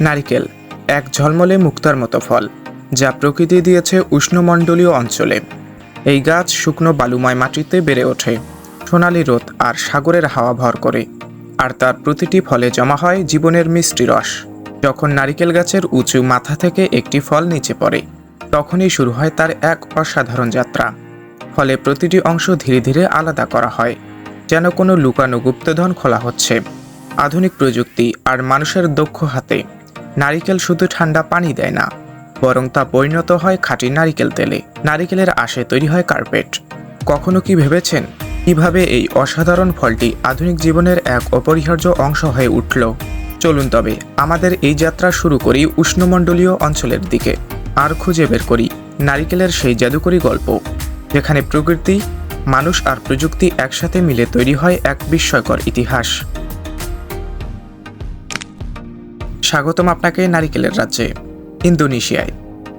নারিকেল এক ঝলমলে মুক্তার মতো ফল, যা প্রকৃতি দিয়েছে উষ্ণমণ্ডলীয় অঞ্চলে। এই গাছ শুকনো বালুময় মাটিতে বেড়ে ওঠে, সোনালি রোদ আর সাগরের হাওয়া ভর করে, আর তার প্রতিটি ফলে জমা হয় জীবনের মিষ্টি রস। যখন নারিকেল গাছের উঁচু মাথা থেকে একটি ফল নিচে পড়ে, তখনই শুরু হয় তার এক অসাধারণ যাত্রা। ফলে প্রতিটি অংশ ধীরে ধীরে আলাদা করা হয়, যেন কোনো লুকানো গুপ্তধন খোলা হচ্ছে। আধুনিক প্রযুক্তি আর মানুষের দক্ষ হাতে নারিকেল শুধু ঠান্ডা পানি দেয় না, বরং তা পরিণত হয় খাঁটি নারিকেল তেলে। নারিকেলের আঁশে তৈরি হয় কার্পেট। কখনো কি ভেবেছেন কিভাবে এই অসাধারণ ফলটি আধুনিক জীবনের এক অপরিহার্য অংশ হয়ে উঠল? চলুন তবে আমাদের এই যাত্রা শুরু করি উষ্ণমণ্ডলীয় অঞ্চলের দিকে, আর খুঁজে বের করি নারিকেলের সেই জাদুকরী গল্প, যেখানে প্রকৃতি, মানুষ আর প্রযুক্তি একসাথে মিলে তৈরি হয় এক বিস্ময়কর ইতিহাস। স্বাগতম আপনাকে নারিকেলের রাজ্যে, ইন্দোনেশিয়ায়।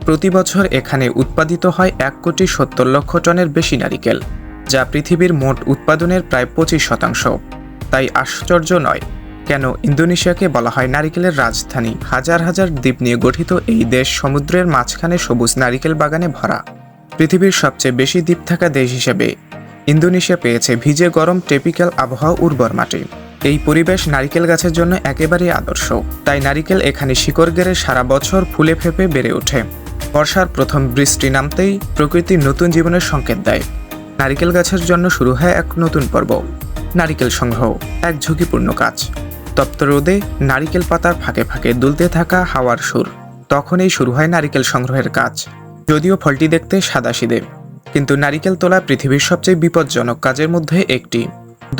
প্রতি বছর এখানে উৎপাদিত হয় 1,70,00,000 টনের বেশি নারিকেল, যা পৃথিবীর মোট উৎপাদনের প্রায় 25%। তাই আশ্চর্য নয় কেন ইন্দোনেশিয়াকে বলা হয় নারিকেলের রাজধানী। হাজার হাজার দ্বীপ নিয়ে গঠিত এই দেশ সমুদ্রের মাঝখানে সবুজ নারিকেল বাগানে ভরা। পৃথিবীর সবচেয়ে বেশি দ্বীপ থাকা দেশ হিসেবে ইন্দোনেশিয়া পেয়েছে ভিজে গরম ট্রপিক্যাল আবহাওয়া, উর্বর মাটি। এই পরিবেশ নারিকেল গাছের জন্য একেবারেই আদর্শ। তাই নারিকেল এখানে শিকড় গেড়ে সারা বছর ফুলে ফেঁপে বেড়ে ওঠে। বর্ষার প্রথম বৃষ্টি নামতেই প্রকৃতি নতুন জীবনের সংকেত দেয়। নারিকেল গাছের জন্য শুরু হয় এক নতুন পর্ব, নারিকেল সংগ্রহ। এক ঝুঁকিপূর্ণ কাজ। তপ্ত রোদে নারিকেল পাতার ফাঁকে ফাঁকে দুলতে থাকা হাওয়ার সুর। তখনই শুরু হয় নারিকেল সংগ্রহের কাজ। যদিও ফলটি দেখতে সাদাসিধে, কিন্তু নারিকেল তোলা পৃথিবীর সবচেয়ে বিপজ্জনক কাজের মধ্যে একটি।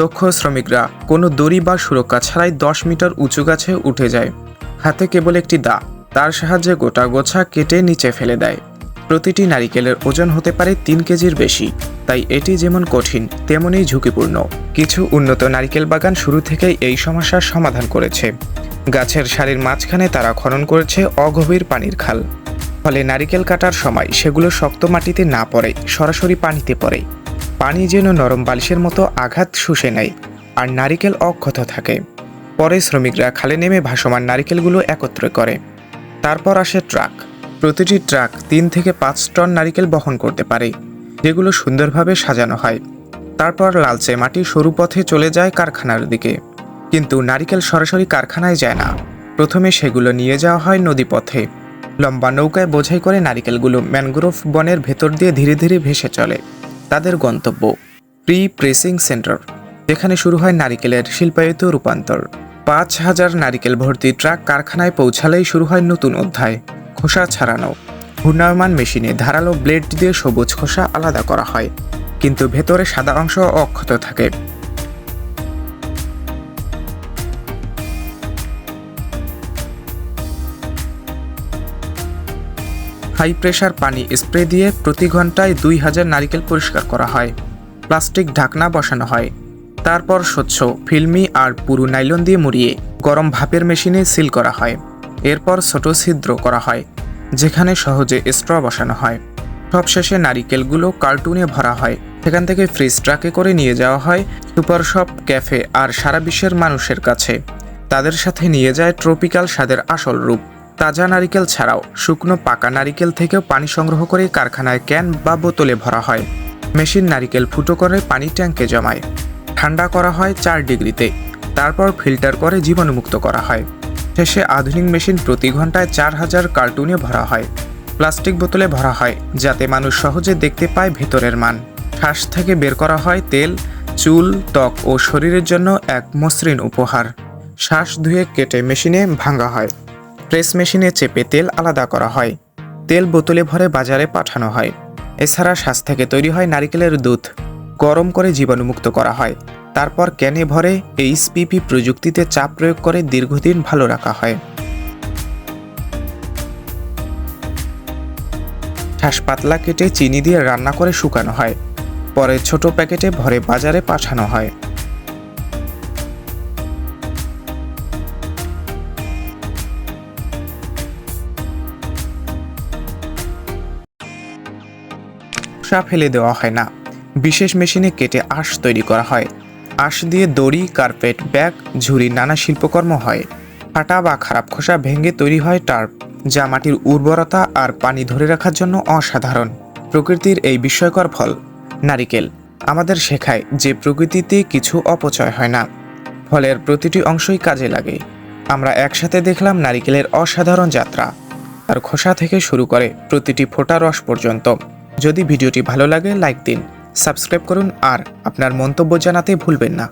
দক্ষ শ্রমিকরা কোনো দড়ি বা সুরক্ষা ছাড়াই 10 মিটার উঁচু গাছে উঠে যায়। হাতে কেবল একটি দা, তার সাহায্যে গোটা গোছা কেটে নিচে ফেলে দেয়। প্রতিটি নারিকেলের ওজন হতে পারে 3 কেজির বেশি। তাই এটি যেমন কঠিন, তেমনই ঝুঁকিপূর্ণ। কিছু উন্নত নারিকেল বাগান শুরু থেকেই এই সমস্যার সমাধান করেছে। গাছের সারির মাঝখানে তারা খনন করেছে অগভীর পানির খাল। ফলে নারিকেল কাটার সময় সেগুলো শক্ত মাটিতে না পড়ে, সরাসরি পানিতে পড়ে। পানি যেন নরম বালিশের মতো আঘাত শুষে নেয়, আর নারিকেল অক্ষত থাকে। পরে শ্রমিকরা খালে নেমে ভাসমান নারিকেলগুলো একত্র করে। তারপর আসে ট্রাক। প্রতিটি ট্রাক 3 থেকে 5 টন নারিকেল বহন করতে পারে, যেগুলো সুন্দরভাবে সাজানো হয়। তারপর লালচে মাটি সরু পথে চলে যায় কারখানার দিকে। কিন্তু নারিকেল সরাসরি কারখানায় যায় না। প্রথমে সেগুলো নিয়ে যাওয়া হয় নদীপথে। লম্বা নৌকায় বোঝাই করে নারিকেলগুলো ম্যানগ্রোভ বনের ভেতর দিয়ে ধীরে ধীরে ভেসে চলে তাদের গন্তব্য, প্রি প্রেসিং সেন্টার, যেখানে শুরু হয় নারিকেলের শিল্পায়িত রূপান্তর। 5,000 নারিকেল ভর্তি ট্রাক কারখানায় পৌঁছালেই শুরু হয় নতুন অধ্যায়, খোসা ছাড়ানো। ঘূর্ণায়মান মেশিনে ধারালো ব্লেড দিয়ে সবুজ খোসা আলাদা করা হয়, কিন্তু ভেতরে সাদা অংশ অক্ষত থাকে। হাই প্রেশার পানি স্প্রে দিয়ে প্রতি ঘন্টায় 2,000 নারিকেল পরিষ্কার করা হয়। প্লাস্টিক ঢাকনা বসানো হয়। তারপর স্বচ্ছ ফিল্মি আর পুরু নাইলন দিয়ে মুড়িয়ে গরম ভাপের মেশিনে সিল করা হয়। এরপর ছোট ছিদ্র করা হয়, যেখানে সহজে স্ট্র বসানো হয়। সবশেষে নারিকেলগুলো কার্টুনে ভরা হয়। সেখান থেকে ফ্রিজ ট্রাকে করে নিয়ে যাওয়া হয় সুপার শপ, ক্যাফে আর সারা বিশ্বের মানুষের কাছে। তাদের সাথে নিয়ে যায় ট্রপিক্যাল স্বাদের আসল রূপ। তাজা নারিকেল ছাড়াও শুকনো পাকা নারিকেল থেকেও পানি সংগ্রহ করে কারখানায় ক্যান বা বোতলে ভরা হয়। মেশিন নারিকেল ফুটো করে পানি ট্যাঙ্কে জমায়। ঠান্ডা করা হয় 4 ডিগ্রিতে। তারপর ফিল্টার করে জীবাণুমুক্ত করা হয়। শেষে আধুনিক মেশিন প্রতি ঘন্টায় 4,000 কার্টুনে ভরা হয়। প্লাস্টিক বোতলে ভরা হয়, যাতে মানুষ সহজে দেখতে পায় ভেতরের মান। শ্বাস থেকে বের করা হয় তেল, চুল, ত্বক ও শরীরের জন্য এক মসৃণ উপহার। শ্বাস ধুয়ে কেটে মেশিনে ভাঙা হয়। প্রেস মেশিনে চেপে তেল আলাদা করা হয়। তেল বোতলে ভরে বাজারে পাঠানো হয়। এছাড়া শ্বাস থেকে তৈরি হয় নারিকেলের দুধ, গরম করে জীবাণুমুক্ত করা হয়। তারপর ক্যানে ভরে এইচপিপি প্রযুক্তিতে চাপ প্রয়োগ করে দীর্ঘদিন ভালো রাখা হয়। শ্বাস পাতলা কেটে চিনি দিয়ে রান্না করে শুকানো হয়। পরে ছোট প্যাকেটে ভরে বাজারে পাঠানো হয়। খোসা ফেলে দেওয়া হয় না। বিশেষ মেশিনে কেটে আঁশ তৈরি করা হয়। আঁশ দিয়ে দড়ি, কার্পেট, ব্যাগ, ঝুড়ি, নানা শিল্পকর্ম হয়। ফাটা বা খারাপ খোসা ভেঙে তৈরি হয় টার্প, যা মাটির উর্বরতা আর পানি ধরে রাখার জন্য অসাধারণ। প্রকৃতির এই বিস্ময়কর ফল নারিকেল আমাদের শেখায় যে প্রকৃতিতে কিছু অপচয় হয় না, ফলের প্রতিটি অংশই কাজে লাগে। আমরা একসাথে দেখলাম নারিকেলের অসাধারণ যাত্রা, তার খোসা থেকে শুরু করে প্রতিটি ফোঁটা রস পর্যন্ত। যদি ভিডিওটি ভালো লাগে লাইক দিন, সাবস্ক্রাইব করুন আর আপনার মন্তব্য জানাতে ভুলবেন না।